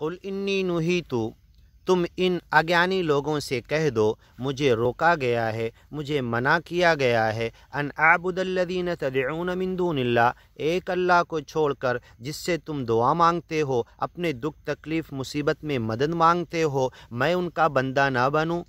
قل انی نہیتو، تم ان اگیانی لوگوں سے کہہ دو مجھے روکا گیا ہے، مجھے منع کیا گیا ہے، ان اعبد الذین تدعون من دون اللہ، ایک اللہ کو چھوڑ کر جس سے تم دعا مانگتے ہو، اپنے دکھ تکلیف مصیبت میں مدد مانگتے ہو، میں ان کا بندہ نہ بنوں،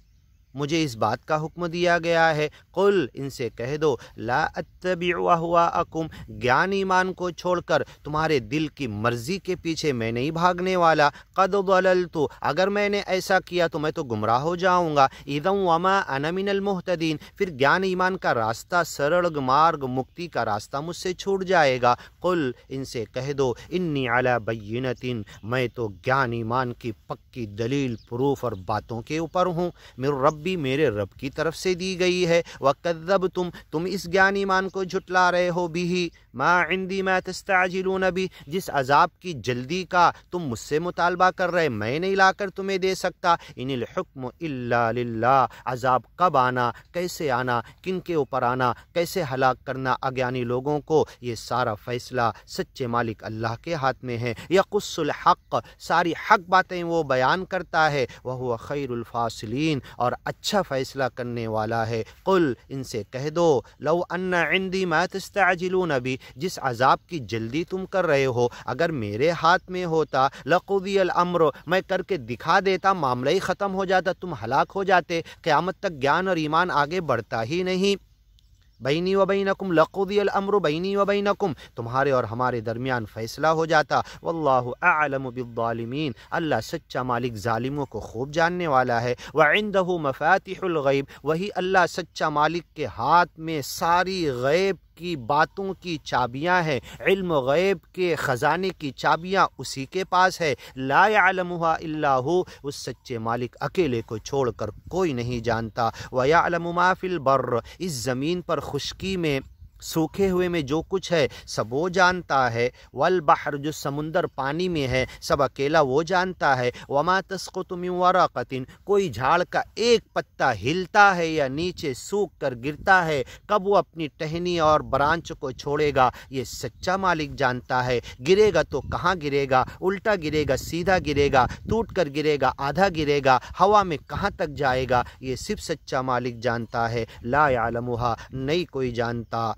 مجھے اس بات کا حکم دیا گیا ہے۔ قل، ان سے کہہ دو، لا اتبع اہواءکم، گیان ایمان کو چھوڑ کر تمہارے دل کی مرضی کے پیچھے میں نہیں بھاگنے والا، قد ضللت، اگر میں نے ایسا کیا تو میں تو گمراہ ہو جاؤں گا، اذا وما انا من المہتدین، پھر گیان ایمان کا راستہ، سرل مارگ مکتی کا راستہ مجھ سے چھوٹ جائے گا۔ قل، ان سے کہہ دو، انی علی بینۃ، میں تو گیان ایمان کی پکی دلیل، پروف اور باتوں کے اوپر ہوں، من رب، میرے رب کی طرف سے دی گئی ہے، وَكَذَّبْتُمْ، تم اس گیان ایمان کو جھٹلا رہے ہو، بِهِ، مَا عِنْدِي مَا تَسْتَعْجِلُونَ بِهِ، جس عذاب کی جلدی کا تم مجھ سے مطالبہ کر رہے، میں نہیں لا کر تمہیں دے سکتا، ان الحکم الا للہ، عذاب کب آنا، کیسے آنا، کن کے اوپر آنا، کیسے ہلاک کرنا اگیانی لوگوں کو، یہ سارا فیصلہ سچے مالک اللہ کے ہاتھ میں ہے، یقص الحق، ساری حق باتیں وہ بیان کرتا ہے، وَهُوَ خَيْرُ الْفَاصِلِينَ، اور اچھا فیصلہ کرنے والا ہے۔ قل، ان سے کہہ دو، لو ان عندی ما تستعجلون بی، جس عذاب کی جلدی تم کر رہے ہو اگر میرے ہاتھ میں ہوتا، لقضی الامر، میں کر کے دکھا دیتا، معاملہ ہی ختم ہو جاتا، تم ہلاک ہو جاتے، قیامت تک گیان اور ایمان آگے بڑھتا ہی نہیں۔ بینی و بینکم لقضی الامر بینی و بینکم، تمہارے اور ہمارے درمیان فیصلہ ہو جاتا، واللہ اعلم بالظالمین، اللہ سچا مالک ظالموں کو خوب جاننے والا ہے، وعندہ مفاتح الغیب، وہی اللہ سچا مالک کے ہاتھ میں ساری غیب کی باتوں کی چابیاں ہیں، علم غیب کے خزانے کی چابیاں اسی کے پاس ہے، لا یعلمها الا ہو، اس سچے مالک اکیلے کو چھوڑ کر کوئی نہیں جانتا، ویعلم ما فی البر، اس زمین پر خشکی میں، سوکھے ہوئے میں جو کچھ ہے سب وہ جانتا ہے، والبحر، جو سمندر پانی میں ہے سب اکیلا وہ جانتا ہے، وما تسقط من ورقۃ، کوئی جھاڑ کا ایک پتا ہلتا ہے یا نیچے سوکھ کر گرتا ہے، کب وہ اپنی ٹہنی اور برانچ کو چھوڑے گا یہ سچا مالک جانتا ہے، گرے گا تو کہاں گرے گا، الٹا گرے گا، سیدھا گرے گا، ٹوٹ کر گرے گا، آدھا گرے گا، ہوا میں کہاں تک جائے گا، یہ صرف سچا مالک جانتا ہے، لا یعلمها، نہیں کوئی جانتا،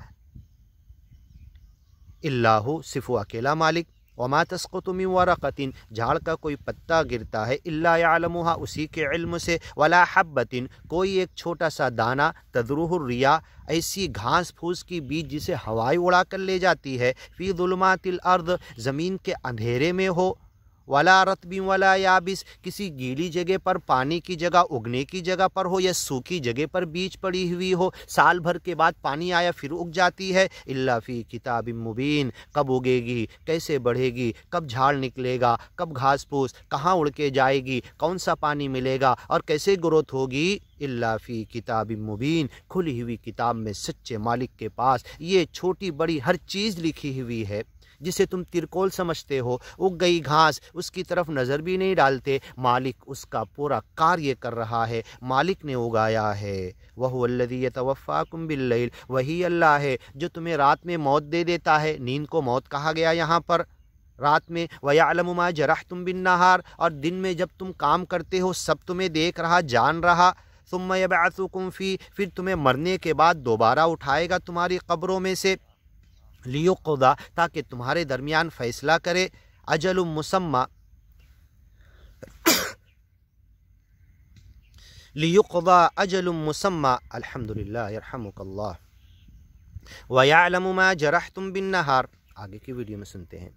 اللہ ہو، صرف وہ اکیلا مالک، وما تسقط من ورقۃ، جھاڑ کا کوئی پتا گرتا ہے، الا یعلمها، اسی کے علم سے، ولا حبۃ، کوئی ایک چھوٹا سا دانہ، تذروہ الریا، ایسی گھاس پھوس کی بیج جسے ہوائیں اڑا کر لے جاتی ہے، فی ظلمات الارض، زمین کے اندھیرے میں ہو، ولا رطب ولا یابس، کسی گیلی جگہ پر، پانی کی جگہ، اگنے کی جگہ پر ہو، یا سوکھی جگہ پر بیج پڑی ہوئی ہو، سال بھر کے بعد پانی آیا پھر اگ جاتی ہے، الا فی کتاب مبین، کب اگے گی، کیسے بڑھے گی، کب جھاڑ نکلے گا، کب گھاس پھوس کہاں اڑ کے جائے گی، کون سا پانی ملے گا اور کیسے گروتھ ہوگی، الا فی کتاب مبین، کھلی ہوئی کتاب میں سچے مالک کے پاس یہ چھوٹی بڑی ہر چیز لکھی ہوئی ہے، جسے تم ترکول سمجھتے ہو، اگ گئی گھاس، اس کی طرف نظر بھی نہیں ڈالتے، مالک اس کا پورا کاریہ کر رہا ہے، مالک نے اگایا ہے، وَهُوَ الَّذِي يَتَوَفَّاكُمْ بِاللَّيْلِ، وہی اللہ ہے جو تمہیں رات میں موت دے دیتا ہے، نیند کو موت کہا گیا یہاں پر، رات میں، وَيَعْلَمُ مَا جَرَحْتُمْ بِالنَّهَارِ، اور دن میں جب تم کام کرتے ہو سب تمہیں دیکھ رہا، جان رہا، ثُمَّ يَبْعَثُكُمْ فِيهِ، پھر تمہیں مرنے کے بعد دوبارہ اٹھائے گا تمہاری قبروں میں سے، لیقضا، تاکہ تمہارے درمیان فیصلہ کرے، اجل مسمى، لیقضا اجل مسمى، الحمدللہ یرحمک اللہ، وَيَعْلَمُ مَا جَرَحْتُمْ بِالنَّهَارِ، آگے کی ویڈیو میں سنتے ہیں۔